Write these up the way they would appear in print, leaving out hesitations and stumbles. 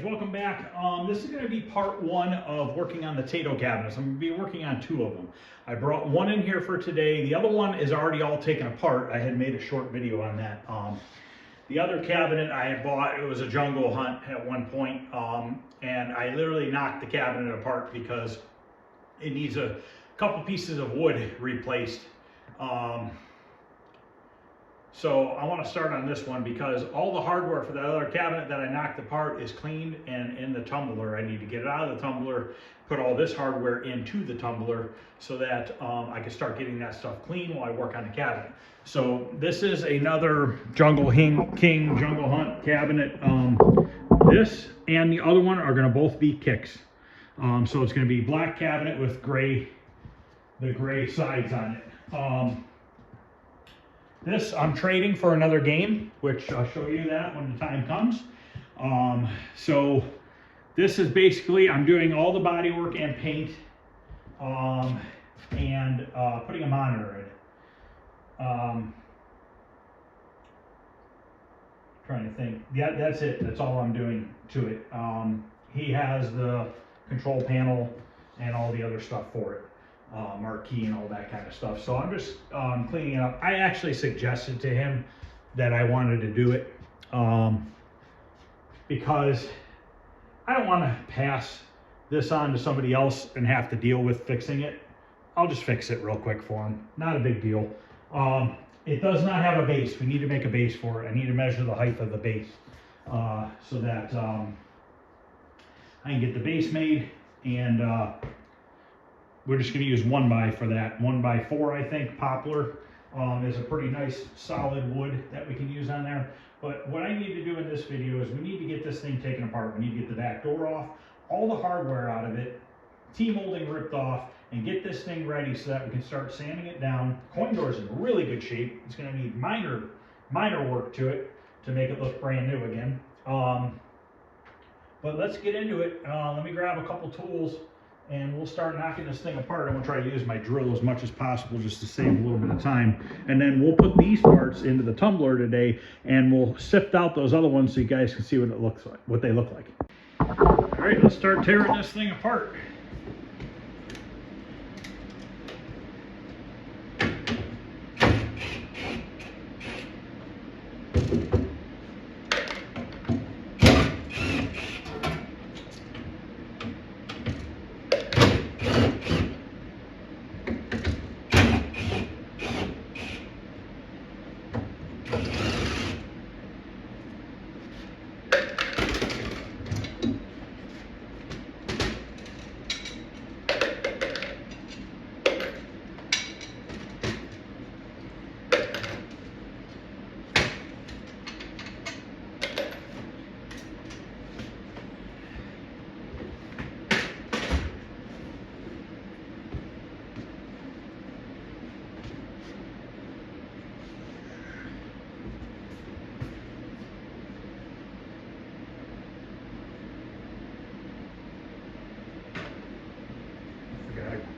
welcome back. This is going to be part one of working on the Taito cabinets. I'm going to be working on two of them. I brought one in here for today. The other one is already all taken apart. I had made a short video on that. The other cabinet I had bought, it was a jungle hunt at one point, and I literally knocked the cabinet apart because it needs a couple pieces of wood replaced. So I want to start on this one because all the hardware for that other cabinet that I knocked apart is cleaned and in the tumbler. I need to get it out of the tumbler, put all this hardware into the tumbler so that I can start getting that stuff clean while I work on the cabinet. So this is another King Jungle Hunt cabinet. This and the other one are going to both be kicks. So it's going to be black cabinet with the gray sides on it. This I'm trading for another game, which I'll show you that when the time comes. So this is basically, I'm doing all the bodywork and paint and putting a monitor in it. Trying to think. Yeah, that's it. That's all I'm doing to it. He has the control panel and all the other stuff for it. Marquee and all that kind of stuff. So I'm just cleaning it up. I actually suggested to him that I wanted to do it because I don't want to pass this on to somebody else and have to deal with fixing it. I'll just fix it real quick for him. Not a big deal. It does not have a base. We need to make a base for it. I need to measure the height of the base so that I can get the base made, and we're just going to use 1x for that. 1x4, I think, poplar is a pretty nice solid wood that we can use on there. But what I need to do in this video is we need to get this thing taken apart. We need to get the back door off, all the hardware out of it, T-molding ripped off, and get this thing ready so that we can start sanding it down. Coin door is in really good shape. It's going to need minor work to it to make it look brand new again. But let's get into it. Let me grab a couple tools and we'll start knocking this thing apart. I'm going to try to use my drill as much as possible just to save a little bit of time. And then we'll put these parts into the tumbler today and we'll sift out those other ones so you guys can see what it looks like, what they look like. All right, let's start tearing this thing apart.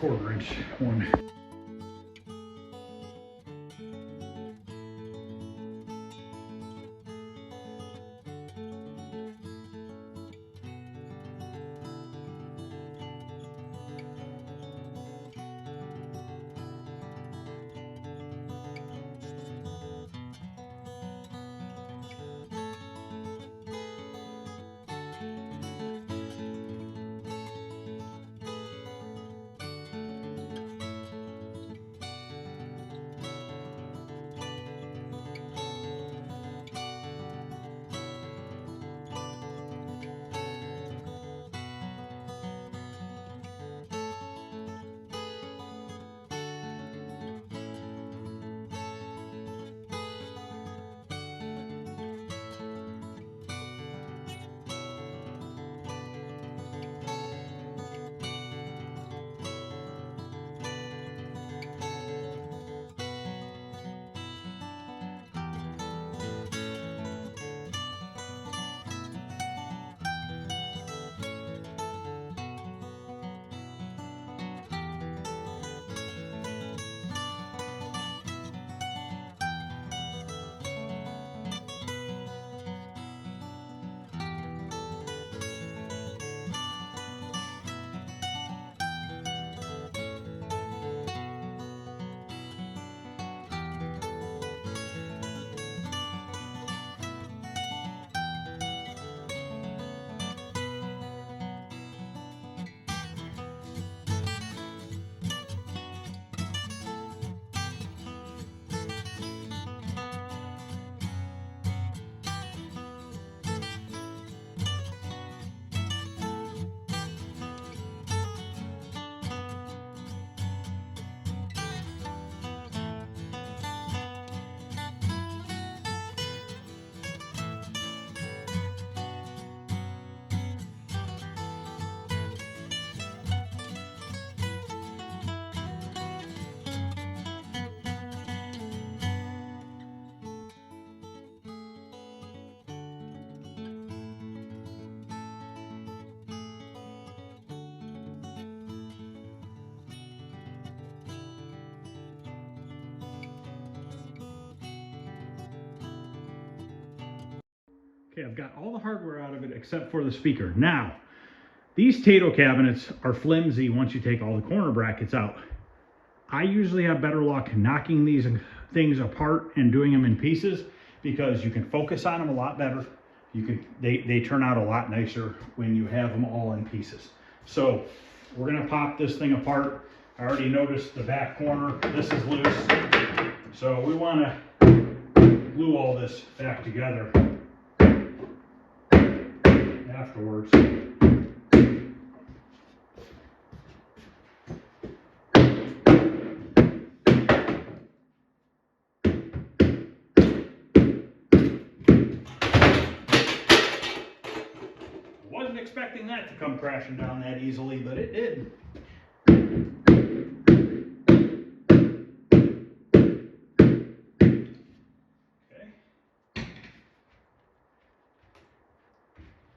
Quarter-inch one. Okay, I've got all the hardware out of it except for the speaker. Now, these Taito cabinets are flimsy once you take all the corner brackets out. I usually have better luck knocking these things apart and doing them in pieces because you can focus on them a lot better. They turn out a lot nicer when you have them all in pieces. So we're gonna pop this thing apart. I already noticed the back corner, this is loose. So we wanna glue all this back together afterwards. Wasn't expecting that to come crashing down that easily, but it did. Okay.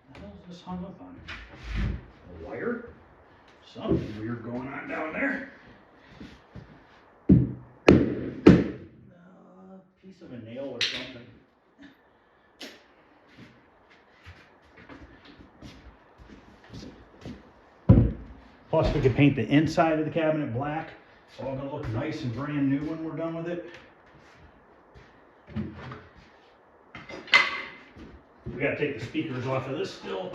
What else is this hung up on? A wire? Something weird going on down there. Piece of a nail or something. Plus we could paint the inside of the cabinet black. It's all gonna look nice and brand new when we're done with it. We gotta take the speakers off of this still.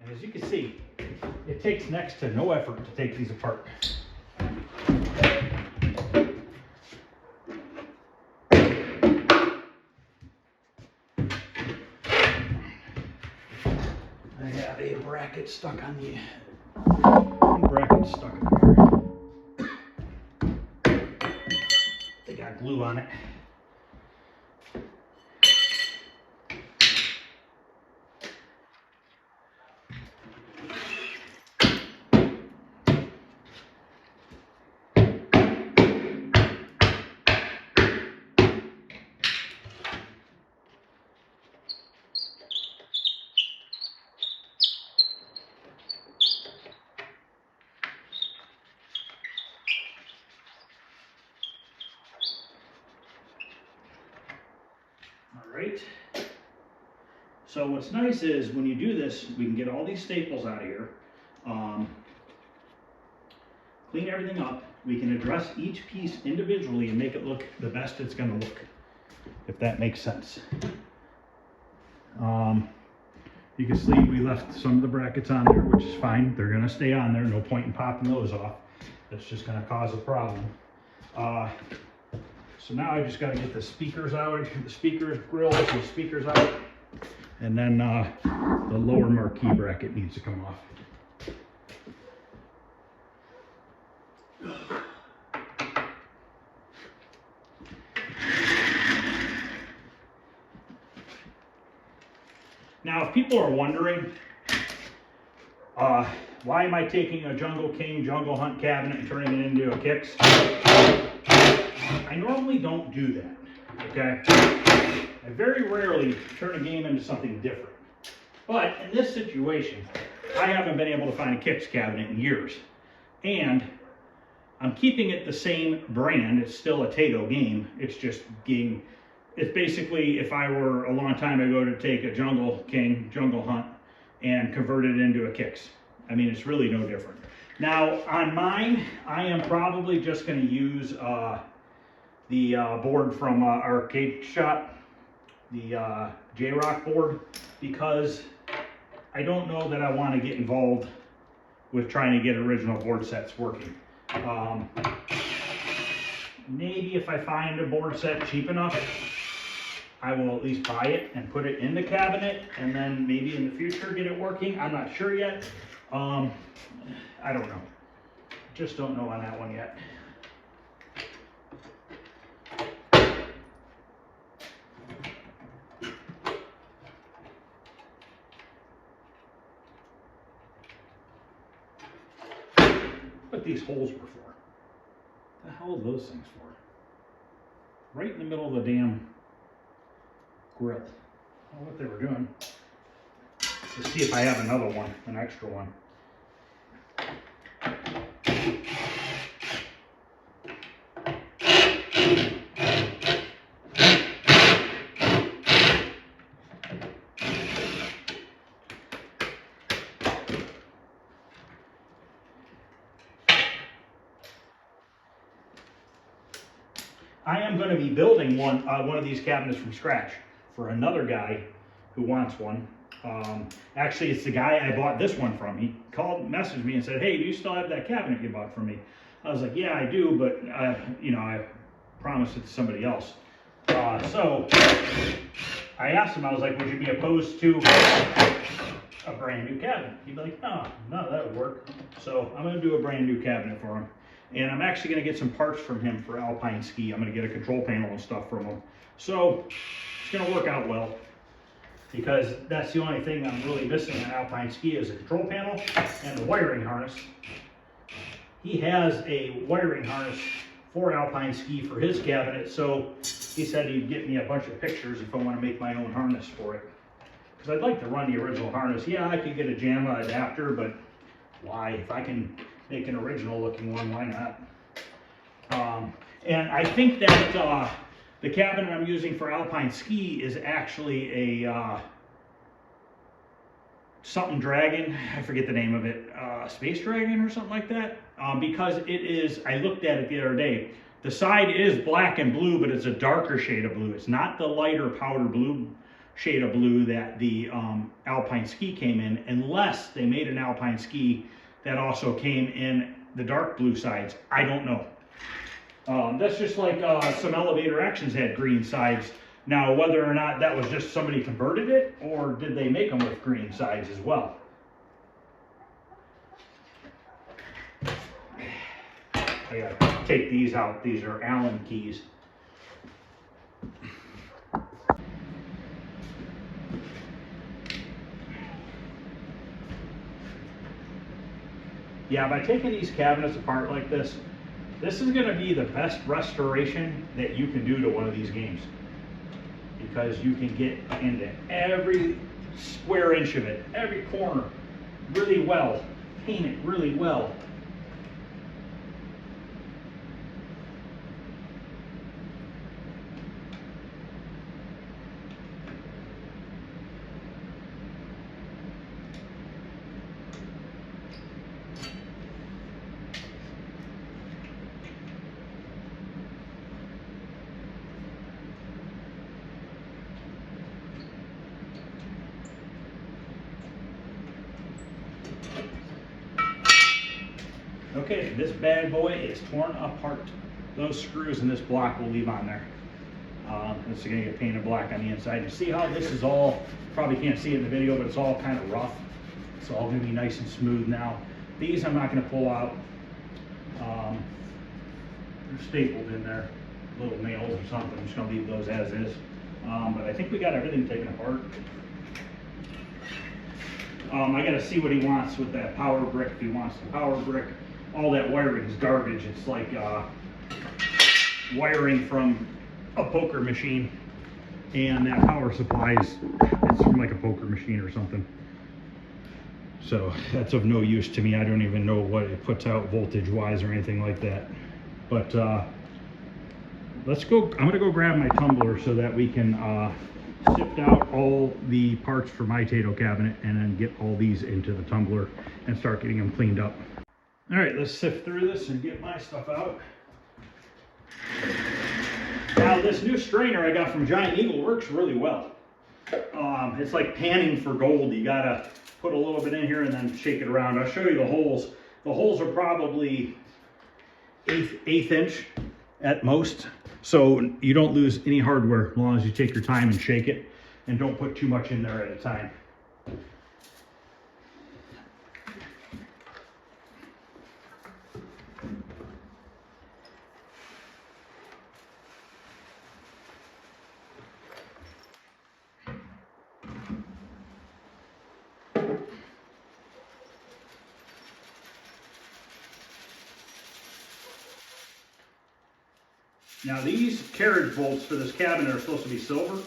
As you can see, it takes next to no effort to take these apart. I have a bracket stuck on the bracket stuck in there. They got glue on it. Right. So what's nice is when you do this, we can get all these staples out of here, clean everything up. We can address each piece individually and make it look the best it's going to look, if that makes sense. You can see we left some of the brackets on there, which is fine. They're going to stay on there. No point in popping those off. That's just going to cause a problem. So now I just got to get the speakers out, the speakers, grills and speakers out, and then the lower marquee bracket needs to come off. Now, if people are wondering, why am I taking a Jungle King, Jungle Hunt cabinet and turning it into a Kicks? I normally don't do that, okay? I very rarely turn a game into something different. But in this situation, I haven't been able to find a Kicks cabinet in years. And I'm keeping it the same brand. It's still a Taito game. It's just being, it's basically if I were a long time ago to take a Jungle King, Jungle Hunt, and convert it into a Kicks. I mean, it's really no different. Now, on mine, I am probably just going to use the board from Arcade Shop, the J-Rock board, because I don't know that I want to get involved with trying to get original board sets working. Maybe if I find a board set cheap enough, I will at least buy it and put it in the cabinet, and then maybe in the future get it working. I'm not sure yet. I don't know. Just don't know on that one yet. But these holes were for. What the hell are those things for? Right in the middle of the damn grill. I don't know what they were doing. Let's see if I have another one, an extra one. I am going to be building one of these cabinets from scratch for another guy who wants one. Actually, it's the guy I bought this one from. He called, messaged me and said, "Hey, do you still have that cabinet you bought from me?" I was like, "Yeah, I do, but I promised it to somebody else." So I asked him, I was like, "Would you be opposed to a brand new cabinet?" He'd be like, "No, that would work." So I'm going to do a brand new cabinet for him. And I'm actually going to get some parts from him for alpine ski. I'm going to get a control panel and stuff from him. So it's going to work out well, because that's the only thing I'm really missing on alpine ski is a control panel and the wiring harness. He has a wiring harness for alpine ski for his cabinet, so he said he'd get me a bunch of pictures if I want to make my own harness for it. Because I'd like to run the original harness. Yeah, I could get a JAMA adapter, but why? If I can make an original looking one, why not? And I think that the cabinet I'm using for alpine ski is actually a something dragon, I forget the name of it, space dragon or something like that, because it is, I looked at it the other day, the side is black and blue, but it's a darker shade of blue. It's not the lighter powder blue shade of blue that the alpine ski came in, unless they made an alpine ski that also came in the dark blue sides. I don't know. That's just like some elevator actions had green sides. Now, whether or not that was just somebody converted it, or did they make them with green sides as well? I gotta take these out. These are Allen keys. Yeah, by taking these cabinets apart like this is going to be the best restoration that you can do to one of these games, because you can get into every square inch of it, every corner really well, paint it really well. Okay, this bad boy is torn apart. Those screws and this block will leave on there. This is going to get painted black on the inside. You see how this is all, probably can't see it in the video, but it's all kind of rough. It's all going to be nice and smooth now. These I'm not going to pull out. They're stapled in there, little nails or something. I'm just going to leave those as is. But I think we got everything taken apart. I got to see what he wants with that power brick. If he wants the power brick, all that wiring is garbage. It's like wiring from a poker machine, and that power supply is, it's from like a poker machine or something. So that's of no use to me. I don't even know what it puts out voltage wise or anything like that. But let's go. I'm gonna go grab my tumbler so that we can sift out all the parts for my Taito cabinet and then get all these into the tumbler and start getting them cleaned up. All right, let's sift through this and get my stuff out. Now, this new strainer I got from Giant Eagle works really well. It's like panning for gold. You gotta put a little bit in here and then shake it around. I'll show you the holes. The holes are probably eighth inch at most, so you don't lose any hardware as long as you take your time and shake it, and don't put too much in there at a time. Now these carriage bolts for this cabinet are supposed to be silver,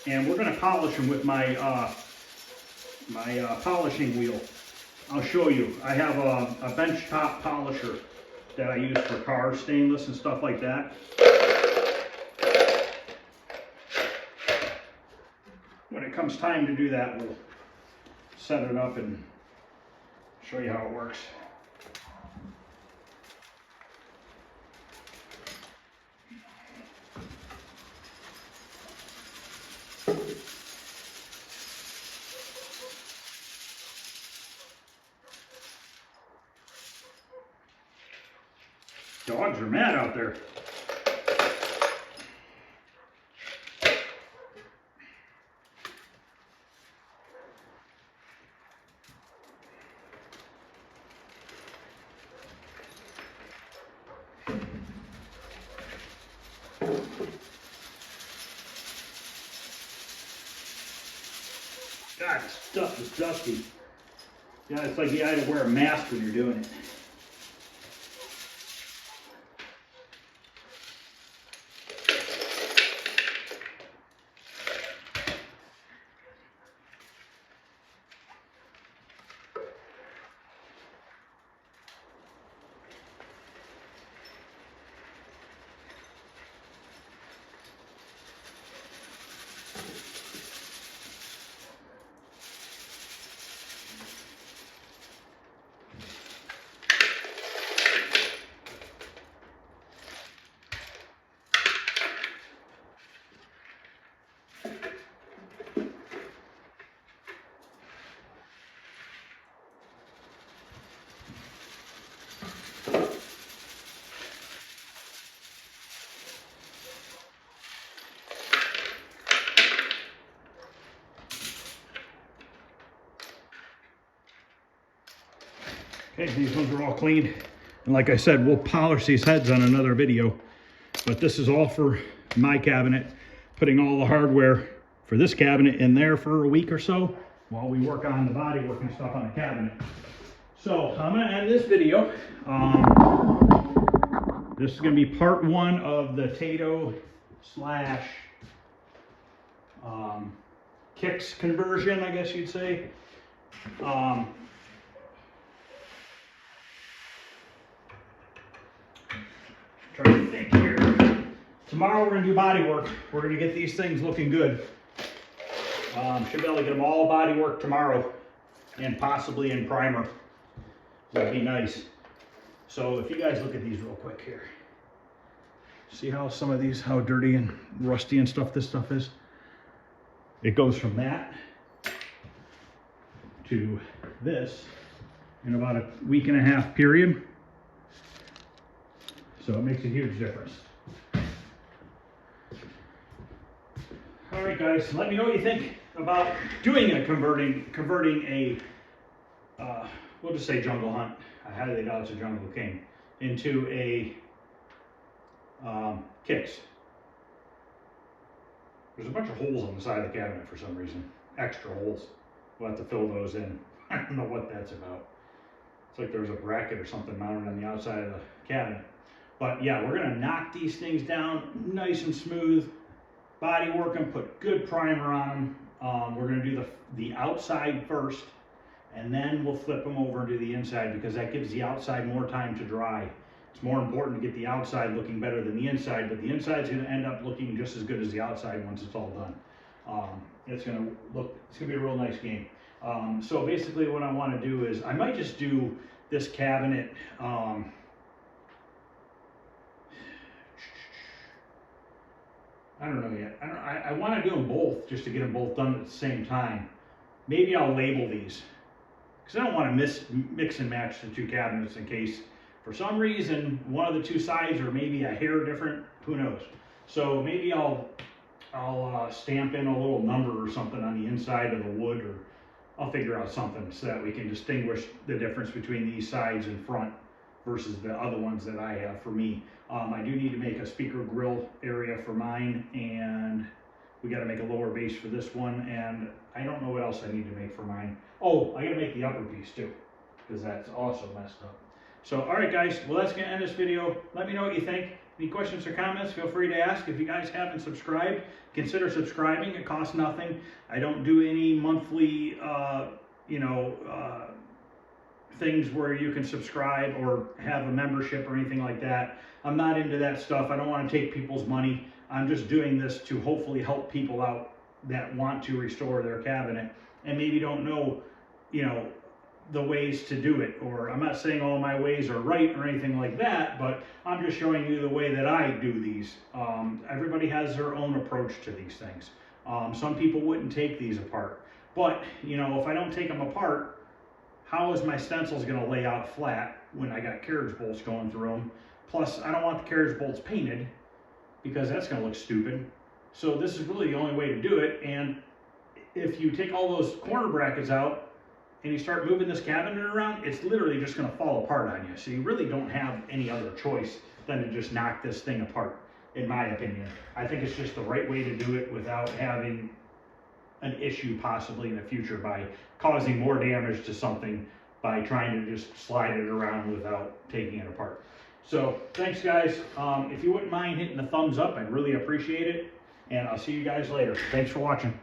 and we're going to polish them with my polishing wheel. I'll show you. I have a bench top polisher that I use for cars, stainless and stuff like that. When it comes time to do that, we'll set it up and show you how it works. Dogs are mad out there. God, this stuff is dusty. Yeah, it's like you had to wear a mask when you're doing it. Okay, these ones are all cleaned. And like I said, we'll polish these heads on another video. But this is all for my cabinet, putting all the hardware for this cabinet in there for a week or so while we work on the bodywork and stuff on the cabinet. So I'm gonna end this video. This is gonna be part one of the Taito slash kicks conversion, I guess you'd say. Trying to think here. Tomorrow we're gonna do body work. We're gonna get these things looking good. Should be able to get them all body work tomorrow, and possibly in primer. That'd be nice. So if you guys look at these real quick here, see how some of these, how dirty and rusty and stuff this stuff is. It goes from that to this in about a week and a half period. So it makes a huge difference. All right, guys, let me know what you think about doing a converting a, we'll just say jungle hunt. I highly doubt it's a jungle king, into a kicks. There's a bunch of holes on the side of the cabinet for some reason, extra holes. We'll have to fill those in. I don't know what that's about. It's like there's a bracket or something mounted on the outside of the cabinet. But yeah, we're gonna knock these things down nice and smooth, body work them, put good primer on them. We're gonna do the outside first, and then we'll flip them over and do the inside, because that gives the outside more time to dry. It's more important to get the outside looking better than the inside, but the inside's gonna end up looking just as good as the outside once it's all done. It's gonna be a real nice game. So basically what I wanna do is, I might just do this cabinet, I don't know yet. I want to do them both just to get them both done at the same time. Maybe I'll label these, because I don't want to mix and match the two cabinets in case for some reason one of the two sides are maybe a hair different. Who knows? So maybe I'll stamp in a little number or something on the inside of the wood, or I'll figure out something so that we can distinguish the difference between these sides and front versus the other ones that I have for me. I do need to make a speaker grill area for mine, and we got to make a lower base for this one, and I don't know what else I need to make for mine. Oh, I got to make the upper piece too, because that's also messed up. So, all right, guys, well, that's going to end this video. Let me know what you think. Any questions or comments, feel free to ask. If you guys haven't subscribed, consider subscribing. It costs nothing. I don't do any monthly, things where you can subscribe or have a membership or anything like that. I'm not into that stuff. I don't want to take people's money. I'm just doing this to hopefully help people out that want to restore their cabinet and maybe don't know, the ways to do it. Or I'm not saying all my ways are right or anything like that, but I'm just showing you the way that I do these. Everybody has their own approach to these things. Some people wouldn't take these apart, but if I don't take them apart, how is my stencils going to lay out flat when I got carriage bolts going through them? Plus, I don't want the carriage bolts painted because that's going to look stupid. So this is really the only way to do it. And if you take all those corner brackets out and you start moving this cabinet around, it's literally just going to fall apart on you. So you really don't have any other choice than to just knock this thing apart, in my opinion. I think it's just the right way to do it without having an issue possibly in the future by causing more damage to something by trying to just slide it around without taking it apart. So thanks guys. If you wouldn't mind hitting the thumbs up, I'd really appreciate it. And I'll see you guys later. Thanks for watching.